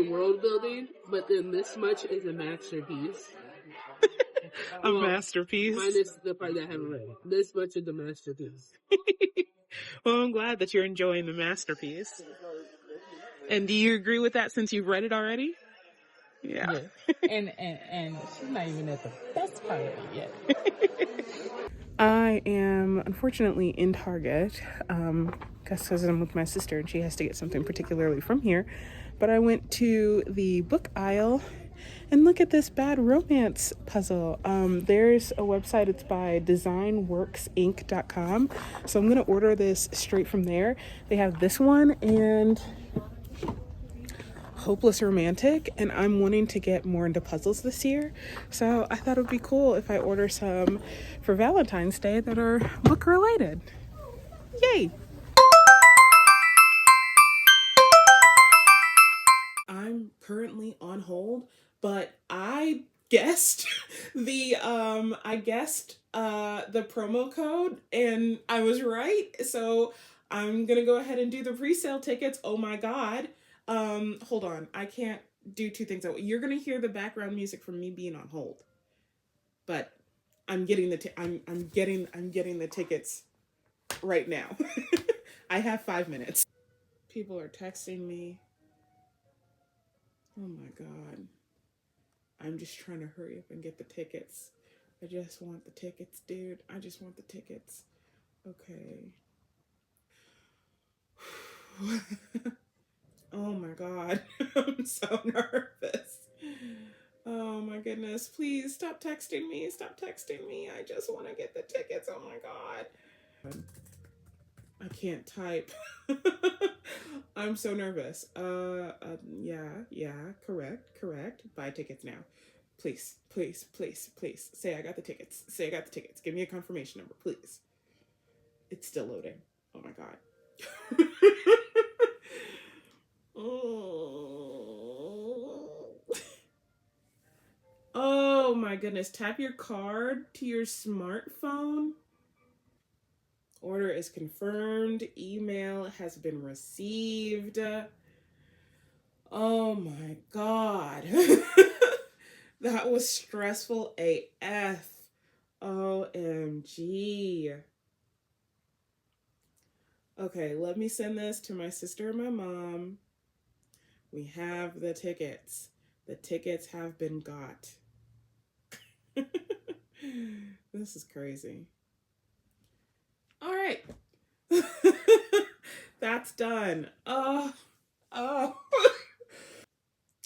world building, but then this much is a masterpiece. A masterpiece. Minus the part that I haven't read. This much is the masterpiece. Well, I'm glad that you're enjoying the masterpiece. And do you agree with that since you've read it already? Yeah. And she's not even at the best part of it yet. I am unfortunately in Target, because I'm with my sister and she has to get something particularly from here. But I went to the book aisle and look at this bad romance puzzle. There's a website, it's by designworksinc.com. So I'm gonna order this straight from there. They have this one and Hopeless Romantic, and I'm wanting to get more into puzzles this year, so I thought it would be cool if I order some for Valentine's Day that are book related. Yay! I'm currently on hold, but I guessed the promo code and I was right, so I'm gonna go ahead and do the pre-sale tickets. Oh my god. Hold on. I can't do two things. You're gonna hear the background music from me being on hold, but I'm getting I'm getting the tickets right now. I have 5 minutes. People are texting me. Oh my god. I'm just trying to hurry up and get the tickets. I just want the tickets, dude. I just want the tickets. Okay. Oh my god. I'm so nervous. Oh my goodness. Please stop texting me. Stop texting me. I just want to get the tickets. Oh my god. I can't type. I'm so nervous. Yeah, correct. Buy tickets now. Please. Say I got the tickets. Say I got the tickets. Give me a confirmation number, please. It's still loading. Oh my god. Oh my goodness. Tap your card to your smartphone. Order is confirmed. Email has been received. Oh my god. That was stressful AF. OMG. Okay, let me send this to my sister and my mom. We have the tickets. The tickets have been got. This is crazy. All right. That's done. Oh.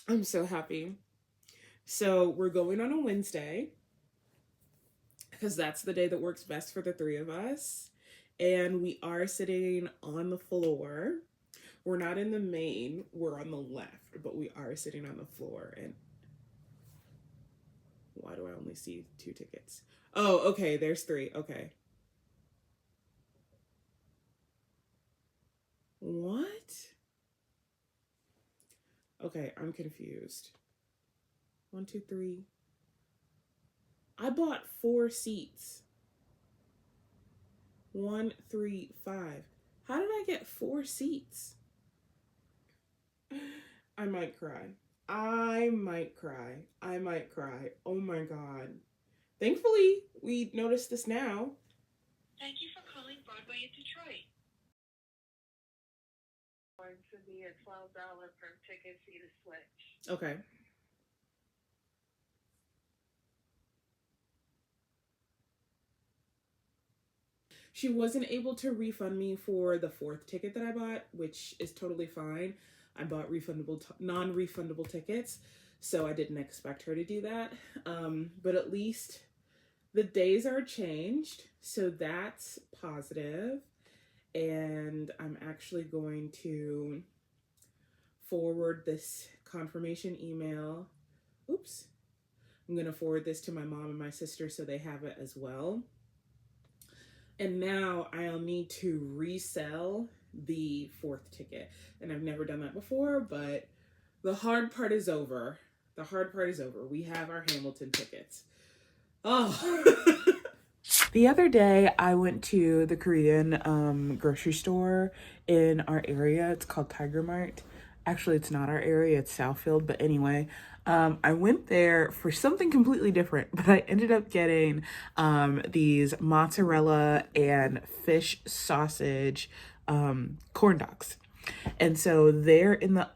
I'm so happy. So we're going on a Wednesday because that's the day that works best for the three of us. And we are sitting on the floor. We're not in the main, we're on the left, but we are sitting on the floor. And why do I only see 2 tickets? Oh, okay, there's 3. Okay. What? Okay, I'm confused. 1, 2, 3. I bought 4 seats. 1, 3, 5. How did I get 4 seats? I might cry. Oh my god. Thankfully, we noticed this now. Thank you for calling Broadway in Detroit. Going to be a $12 per ticket fee to switch. Okay. She wasn't able to refund me for the 4th ticket that I bought, which is totally fine. I bought non-refundable tickets, so I didn't expect her to do that. But at least the days are changed, so that's positive. And I'm actually going to forward this confirmation email. Oops. I'm going to forward this to my mom and my sister so they have it as well. And now I'll need to resell the 4th ticket. And I've never done that before, but the hard part is over. We have our Hamilton tickets. Oh. The other day I went to the Korean grocery store in our area. It's called Tiger Mart. Actually, it's not our area, it's Southfield, but anyway, I went there for something completely different, but I ended up getting these mozzarella and fish sausage corn dogs. And so they're in the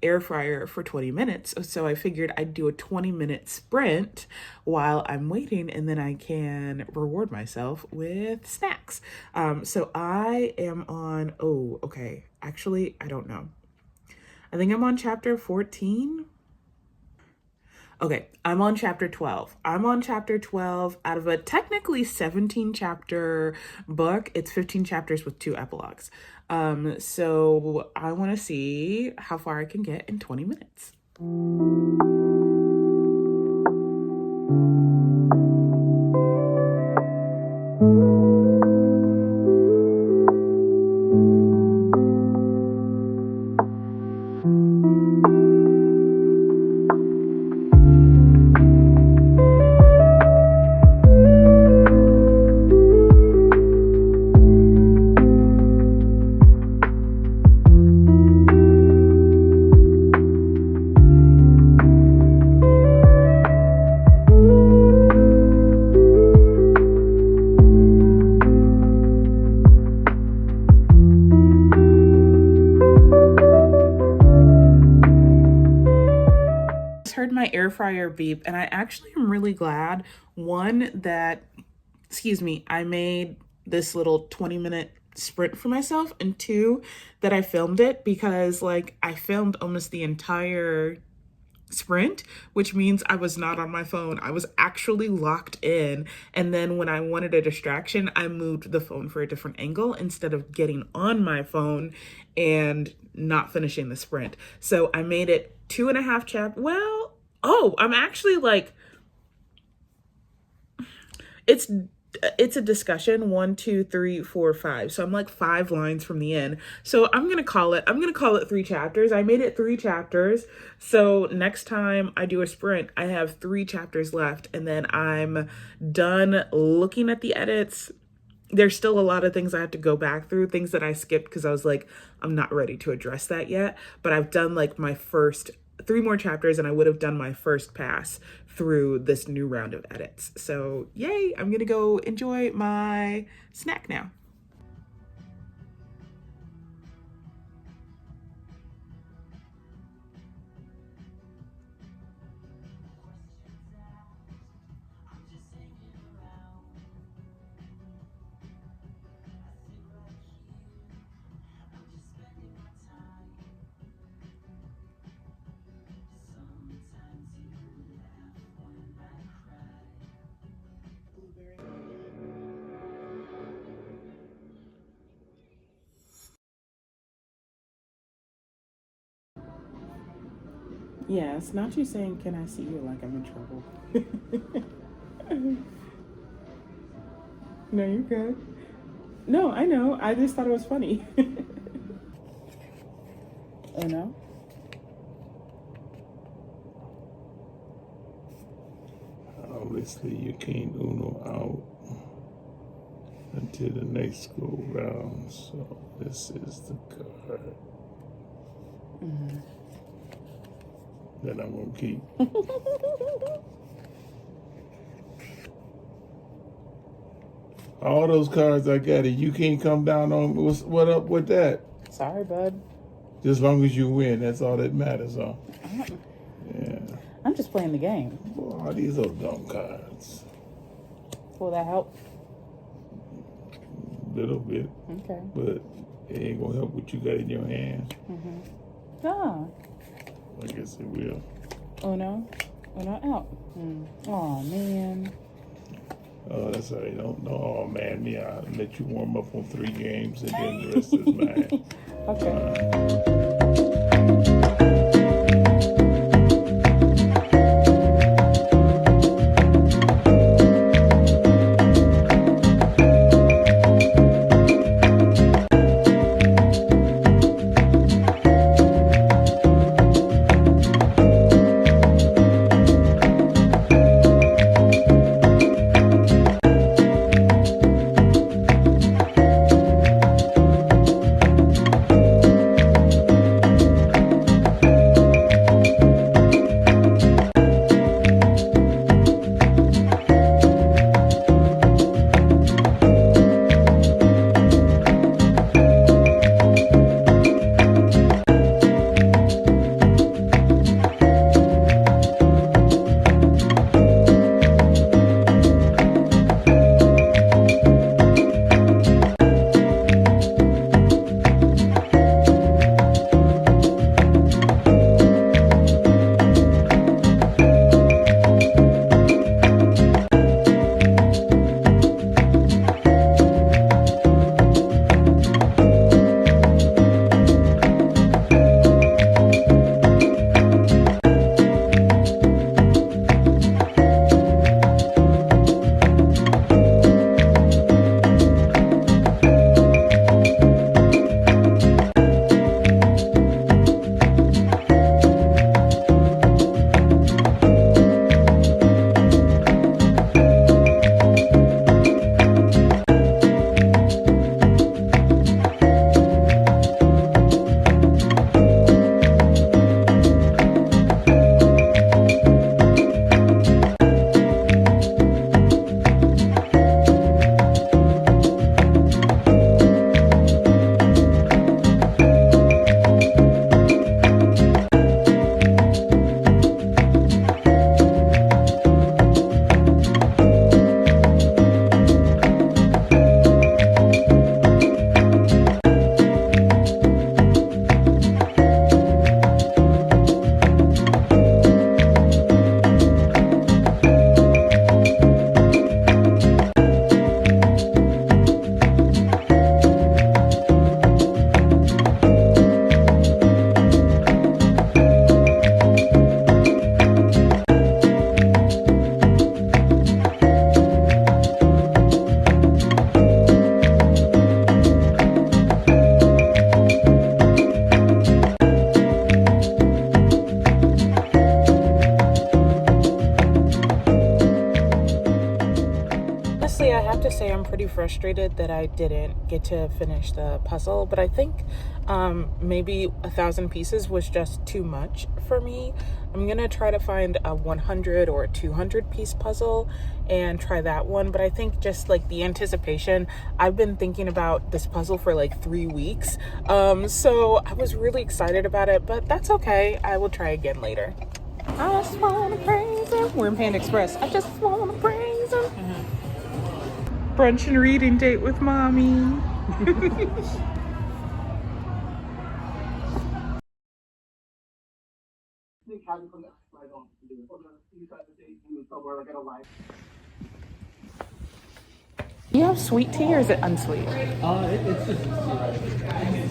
air fryer for 20 minutes. So I figured I'd do a 20-minute sprint while I'm waiting, and then I can reward myself with snacks. So I am on, oh, okay. Actually, I don't know. I think I'm on chapter 14. Okay, I'm on chapter 12. I'm on chapter 12 out of a technically 17 chapter book. It's 15 chapters with 2 epilogues. So I want to see how far I can get in 20 minutes. Heard my air fryer beep, and I actually am really glad, one, that, I made this little 20-minute sprint for myself, and 2, that I filmed it, because like I filmed almost the entire sprint, which means I was not on my phone. I was actually locked in, and then when I wanted a distraction, I moved the phone for a different angle instead of getting on my phone and not finishing the sprint. So I made it 2.5 chapters. Well, oh, I'm actually like, it's a discussion, 1, 2, 3, 4, 5. So I'm like 5 lines from the end. So I'm gonna call it 3 chapters. I made it 3 chapters. So next time I do a sprint, I have 3 chapters left, and then I'm done looking at the edits. There's still a lot of things I have to go back through, things that I skipped because I was like, I'm not ready to address that yet. But I've done like my first 3 more chapters, and I would have done my first pass through this new round of edits. So yay, I'm gonna go enjoy my snack now. Yeah, it's not you saying, can I see you, like I'm in trouble. No, you're good. No, I know. I just thought it was funny. Oh, no? Obviously, you can't Uno out until the next go round, so this is the card that I'm gonna keep. All those cards I got it. You can't come down on what up with that. Sorry, bud. Just as long as you win, that's all that matters, huh? Yeah. I'm just playing the game. Boy, these are dumb cards. Will that help? Little bit, Okay. but it ain't gonna help what you got in your hand. Ah, I guess it will. Uno out. Oh man. Oh, that's all right. Don't oh man, me. I'll let you warm up on 3 games and then the rest is mine. Okay. say I'm pretty frustrated that I didn't get to finish the puzzle, but I think maybe 1,000 pieces was just too much for me. I'm gonna try to find a 100 or a 200 piece puzzle and try that one, but I think just like the anticipation, I've been thinking about this puzzle for like 3 weeks, so I was really excited about it, but that's okay. I will try again later. I just wanna praise him. We're in Panda Express. I just wanna praise him. Brunch and reading date with mommy. You have sweet tea or is it unsweet? It's just right.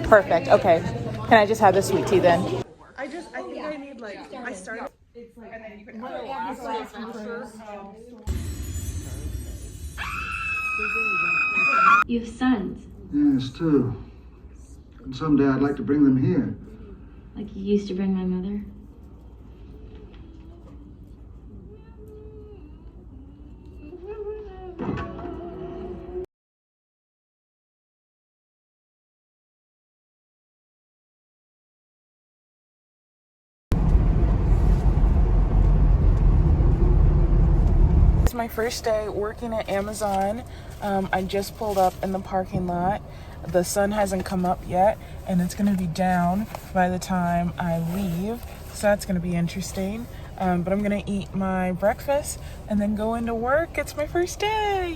Perfect. Okay. Can I just have the sweet tea then? I think I need I started. And then you can You have sons, Yes, two. And someday I'd like to bring them here. like you used to bring my mother. It's my first day working at Amazon. I just pulled up in the parking lot. The sun hasn't come up yet, and it's going to be down by the time I leave, so that's going to be interesting. But I'm going to eat my breakfast and then go into work. It's my first day.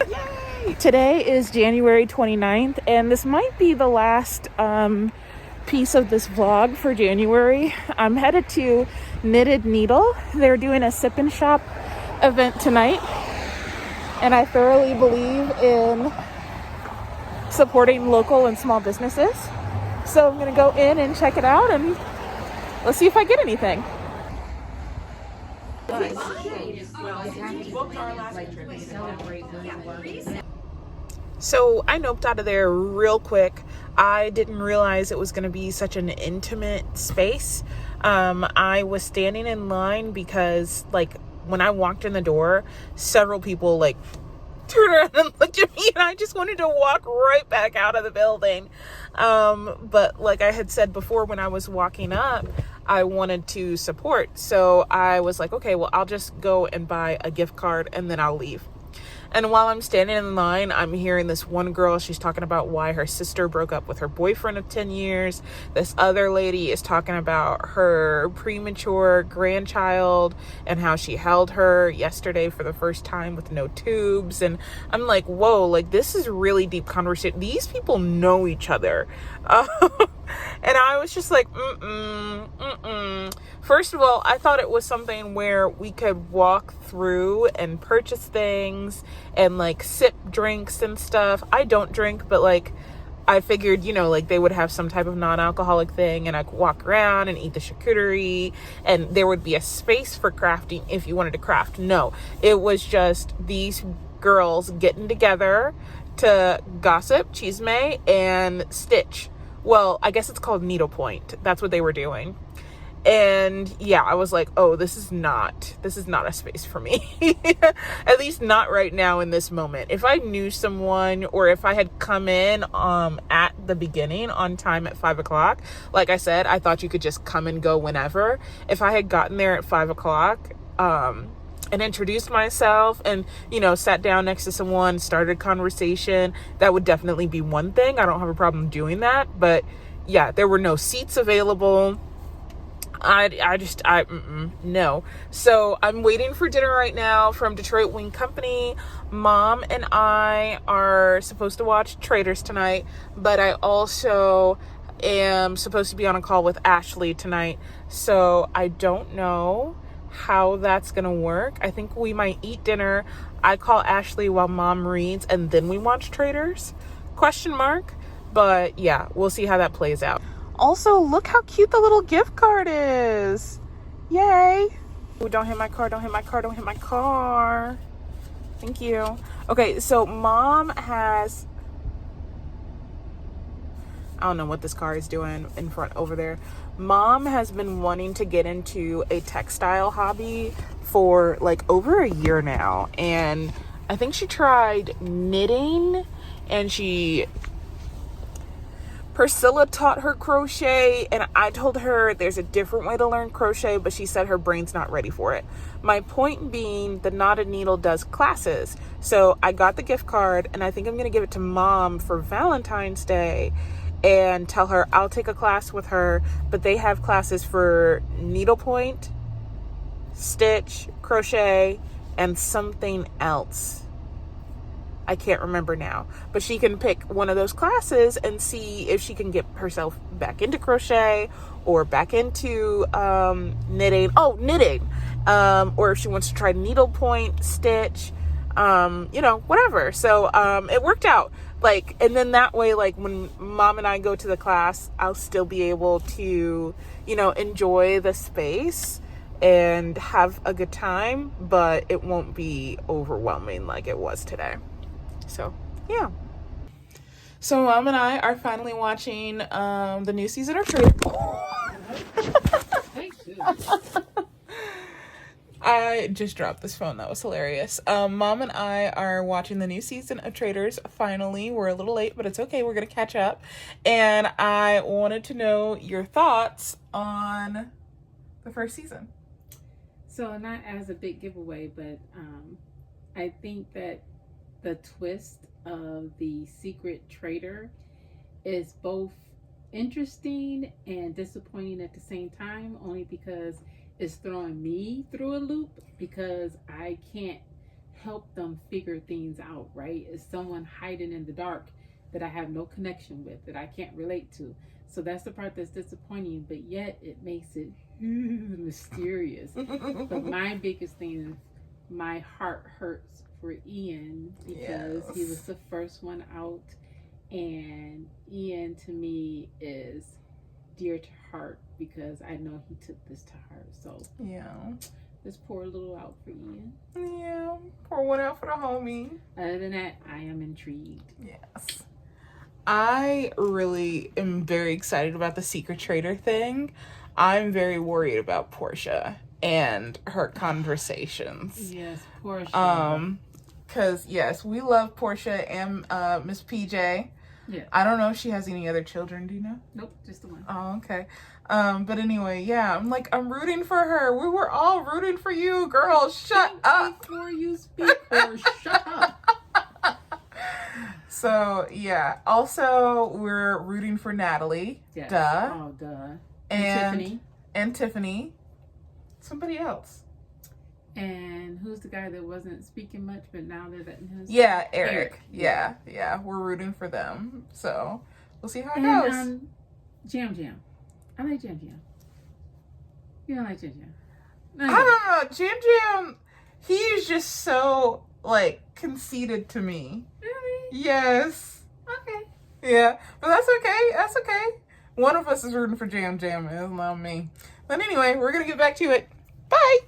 Yay! Today is January 29th, and this might be the last piece of this vlog for January. I'm headed to Knitted Needle. They're doing a sip and shop event tonight, and I thoroughly believe in supporting local and small businesses, so I'm gonna go in and check it out, and let's see if I get anything. So I noped out of there real quick. I didn't realize it was going to be such an intimate space. I was standing in line because, like, when I walked in the door, several people, like, turned around and looked at me, and I just wanted to walk right back out of the building. But like I had said before, when I was walking up, I wanted to support. So I was like, okay, well, I'll just go and buy a gift card and then I'll leave. And while I'm standing in line, I'm hearing this one girl, she's talking about why her sister broke up with her boyfriend of 10 years. This other lady is talking about her premature grandchild and how she held her yesterday for the first time with no tubes. And I'm like, whoa, like, this is really deep conversation. These people know each other. And I was just like, First of all, I thought it was something where we could walk through and purchase things and, like, sip drinks and stuff. I don't drink, but, like, I figured, you know, like, they would have some type of non-alcoholic thing, and I could walk around and eat the charcuterie, and there would be a space for crafting if you wanted to craft. No, it was just these girls getting together to gossip, chisme, and stitch. Well, I guess it's called needlepoint. That's what they were doing. And yeah, I was like, oh, this is not a space for me. At least not right now in this moment. If I knew someone, or if I had come in at the beginning on time at 5:00, like I said, I thought you could just come and go whenever. If I had gotten there at 5:00 and introduced myself and, you know, sat down next to someone, started no, that would definitely be one thing. I don't have a problem doing that. But yeah, there were no seats available. No. So I'm waiting for dinner right now from Detroit Wing Company. Mom and I are supposed to watch Traitors tonight, but I also am supposed to be on a call with Ashley tonight. So I don't know how that's gonna work. I think we might eat dinner. I call Ashley while Mom reads, and then we watch Traitors? ? But yeah, we'll see how that plays out. Also, look how cute the little gift card is. Yay. Oh, don't hit my car, don't hit my car, don't hit my car. Thank you. Okay, so Mom has, I don't know what this car is doing in front over there. Mom has been wanting to get into a textile hobby for like over a year now. And I think she tried knitting, and Priscilla taught her crochet, and I told her there's a different way to learn crochet, but she said her brain's not ready for it. My point being, the Knotted Needle does classes. So I got the gift card, and I think I'm going to give it to Mom for Valentine's Day and tell her I'll take a class with her, but they have classes for needlepoint, stitch, crochet, and something else. I can't remember now, but she can pick one of those classes and see if she can get herself back into crochet or back into knitting. Or if she wants to try needlepoint, stitch, whatever. So it worked out. Like, and then that way, like when Mom and I go to the class, I'll still be able to, enjoy the space and have a good time, but it won't be overwhelming like it was today. So, yeah. So Mom and I are finally watching the new season of Traitors. I just dropped this phone. That was hilarious. Mom and I are watching the new season of Traitors. Finally, we're a little late, but it's okay. We're going to catch up. And I wanted to know your thoughts on the first season. So, not as a big giveaway, but I think that the twist of the secret traitor is both interesting and disappointing at the same time, only because it's throwing me through a loop, because I can't help them figure things out, right? It's someone hiding in the dark that I have no connection with, that I can't relate to. So that's the part that's disappointing, but yet it makes it mysterious. But my biggest thing is my heart hurts for Ian, because he was the first one out, and Ian to me is dear to heart because I know he took this to heart. So this poor little out for Ian. Yeah, pour one out for the homie. Other than that, I am intrigued. Yes. I really am very excited about the secret traitor thing. I'm very worried about Portia and her conversations. Yes, Portia. Because, yes, we love Portia and Miss PJ. Yeah. I don't know if she has any other children. Do you know? Nope, just the one. Oh, okay. But anyway, yeah, I'm rooting for her. We were all rooting for you, girl. Shut up. Before you speak, or shut up. So, yeah. Also, we're rooting for Natalie. Yes. Duh. Oh, duh. And Tiffany. Somebody else. And who's the guy that wasn't speaking much, but now they're letting him speak? Yeah, Eric. Yeah. We're rooting for them. So, we'll see how it goes. Jam Jam. I like Jam Jam. You don't like Jam Jam? I don't know. Jam Jam, he is just so, conceited to me. Really? Yes. Okay. Yeah, but that's okay. One of us is rooting for Jam Jam, and it's not me. But anyway, we're going to get back to it. Bye!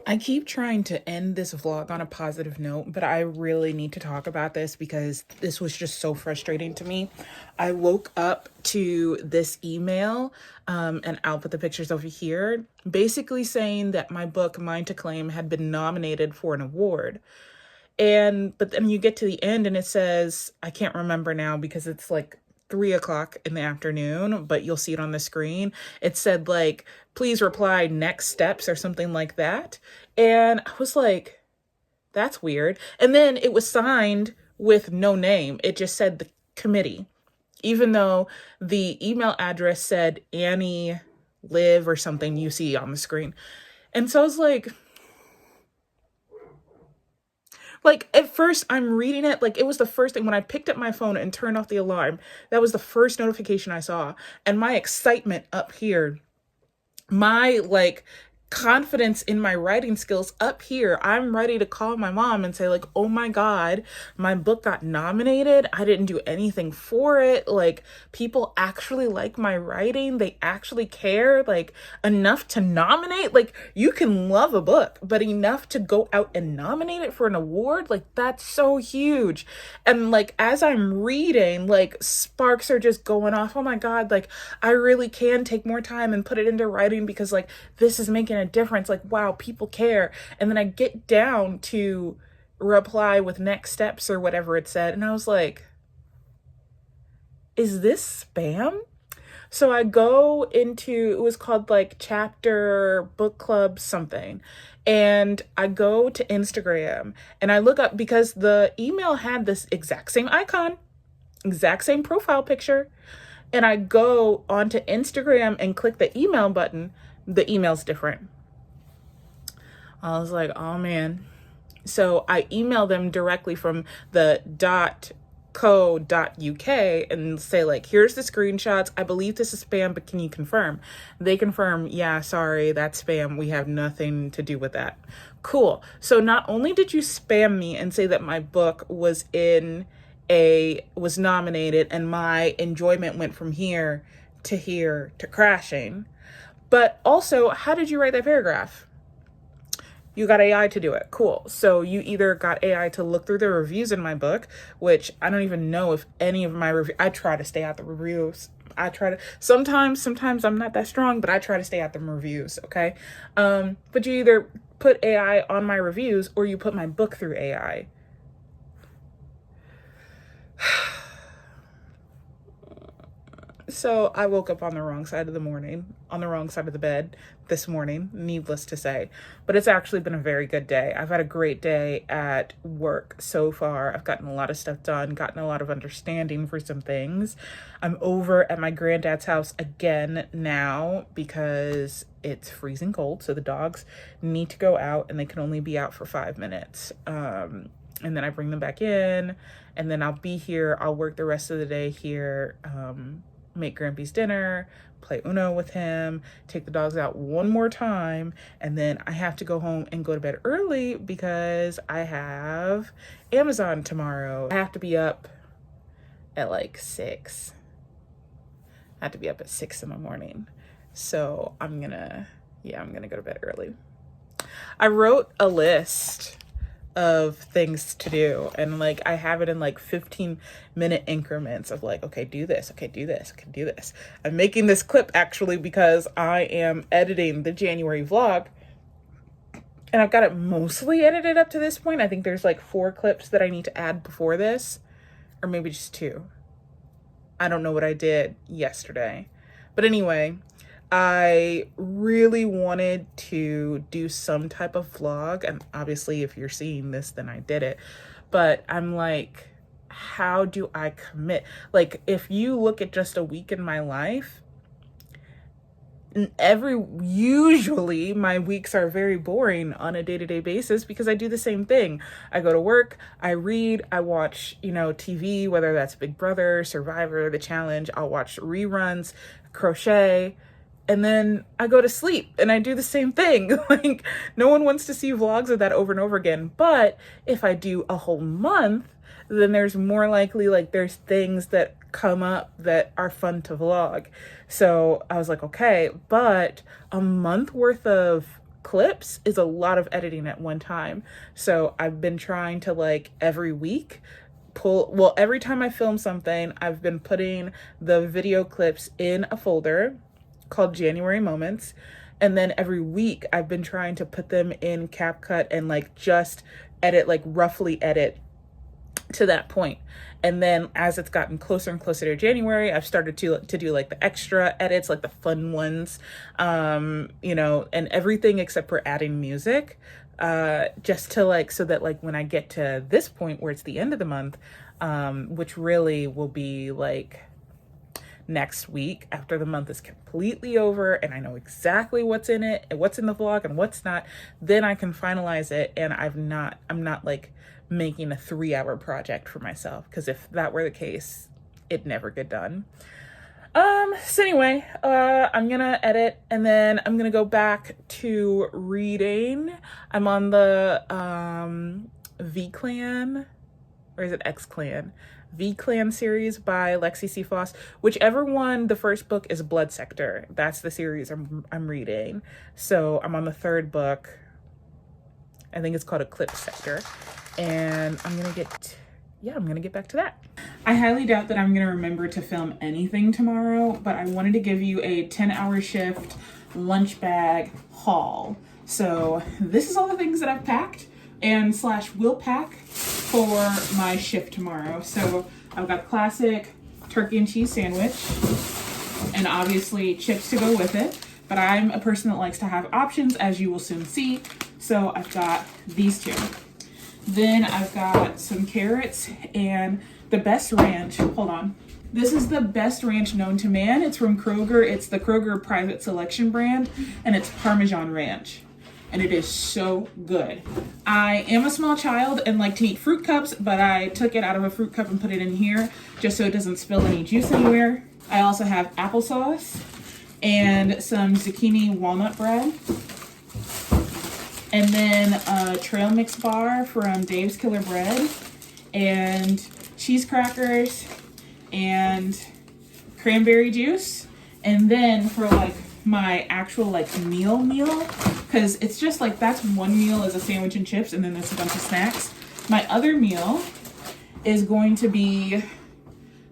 I keep trying to end this vlog on a positive note, but I really need to talk about this because this was just so frustrating to me. I woke up to this email, and I'll put the pictures over here, basically saying that my book, Mine to Claim, had been nominated for an award. But then you get to the end and it says, I can't remember now because it's 3:00 in the afternoon, but you'll see it on the screen. It said please reply next steps or something like that. And I was like, that's weird. And then it was signed with no name. It just said the committee, even though the email address said Annie Liv or something you see on the screen. And so I was at first I'm reading it, it was the first thing when I picked up my phone and turned off the alarm. That was the first notification I saw. And my excitement up here, my confidence in my writing skills up here, I'm ready to call my mom and say oh my God, my book got nominated. I didn't do anything for it. People actually like my writing. They actually care enough to nominate. You can love a book, but enough to go out and nominate it for an award. That's so huge. And as I'm reading, sparks are just going off. Oh my God, I really can take more time and put it into writing because this is making a difference. Wow, people care. And then I get down to reply with next steps or whatever it said. And I was like, is this spam? So I go into, it was called like Chapter Book Club something. And I go to Instagram and I look up, because the email had this exact same icon, exact same profile picture. And I go onto Instagram and click the email button. The email's different. I was like, oh man. So I email them directly from the .co.uk and say like, here's the screenshots. I believe this is spam, but can you confirm? They confirm, yeah, sorry, that's spam. We have nothing to do with that. Cool. So not only did you spam me and say that my book was nominated and my enjoyment went from here to crashing, but also, how did you write that paragraph? You got AI to do it. Cool. So you either got AI to look through the reviews in my book, which I don't even know if any of my reviews, I try to stay out the reviews. I try to, sometimes I'm not that strong, but I try to stay out the reviews. Okay. But you either put AI on my reviews or you put my book through AI. So I woke up on the wrong side of the bed this morning, needless to say, but it's actually been a very good day. I've had a great day at work so far. I've gotten a lot of stuff done, gotten a lot of understanding for some things. I'm over at my granddad's house again now because it's freezing cold. So the dogs need to go out and they can only be out for 5 minutes. And then I bring them back in and then I'll be here. I'll work the rest of the day here. Make Grampy's dinner, play Uno with him, take the dogs out one more time, and then I have to go home and go to bed early because I have Amazon tomorrow. I have to be up at like 6. I have to be up at 6 in the morning. So I'm gonna go to bed early. I wrote a list of things to do and like I have it in like 15-minute increments of like, okay, do this, okay, do this, okay, do this. I'm making this clip actually because I am editing the January vlog and I've got it mostly edited up to this point. I think there's like 4 clips that I need to add before this, or maybe just 2. I don't know what I did yesterday, but anyway, I really wanted to do some type of vlog, and obviously if you're seeing this, then I did it. But I'm like, how do I commit? Like, if you look at just a week in my life, usually my weeks are very boring on a day-to-day basis because I do the same thing. I go to work, I read, I watch, TV, whether that's Big Brother, Survivor, The Challenge, I'll watch reruns, crochet, and then I go to sleep and I do the same thing. Like, no one wants to see vlogs of that over and over again. But if I do a whole month, then there's more likely, like, there's things that come up that are fun to vlog. So I was like, okay, but a month worth of clips is a lot of editing at one time. So I've been trying to, like, every week every time I film something, I've been putting the video clips in a folder called January Moments, and then every week I've been trying to put them in CapCut and like just edit, like roughly edit to that point. And then as it's gotten closer and closer to January, I've started to do like the extra edits, like the fun ones, and everything except for adding music, just to like, so that like when I get to this point where it's the end of the month, which really will be like next week after the month is completely over and I know exactly what's in it and what's in the vlog and what's not, then I can finalize it. And I'm not like making a 3-hour project for myself, because if that were the case, it'd never get done. So anyway, I'm gonna edit and then I'm gonna go back to reading. I'm on the V-Clan, or is it X-Clan? V-Clan series by Lexi C. Foss. Whichever one, the first book is Blood Sector. That's the series I'm reading. So I'm on the 3rd book. I think it's called Eclipse Sector. And I'm gonna get back to that. I highly doubt that I'm gonna remember to film anything tomorrow, but I wanted to give you a 10-hour shift lunch bag haul. So this is all the things that I've packed. and / will pack for my shift tomorrow. So I've got classic turkey and cheese sandwich, and obviously chips to go with it. But I'm a person that likes to have options, as you will soon see. So I've got these two. Then I've got some carrots and the best ranch. Hold on. This is the best ranch known to man. It's from Kroger. It's the Kroger Private Selection brand, and it's Parmesan Ranch. And it is so good. I am a small child and like to eat fruit cups, but I took it out of a fruit cup and put it in here just so it doesn't spill any juice anywhere. I also have applesauce and some zucchini walnut bread. And then a trail mix bar from Dave's Killer Bread, and cheese crackers and cranberry juice. And then for like my actual like meal, because it's just like that's one meal as a sandwich and chips, and then there's a bunch of snacks. My other meal is going to be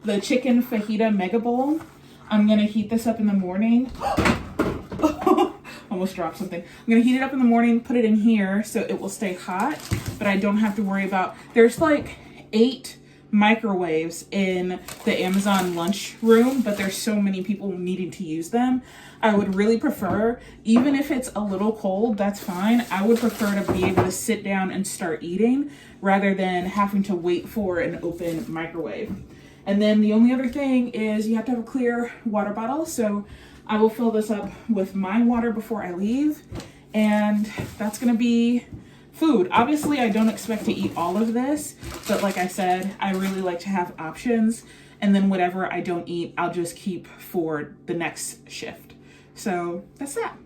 the chicken fajita mega bowl. I'm gonna heat this up in the morning. Almost dropped something. I'm gonna heat it up in the morning, put it in here so it will stay hot, but I don't have to worry about, there's like 8 microwaves in the Amazon lunch room, but there's so many people needing to use them. I would really prefer, even if it's a little cold, that's fine. I would prefer to be able to sit down and start eating rather than having to wait for an open microwave. And then the only other thing is you have to have a clear water bottle. So I will fill this up with my water before I leave. And that's gonna be food. Obviously, I don't expect to eat all of this, but like I said, I really like to have options. And then whatever I don't eat, I'll just keep for the next shift. So that's that.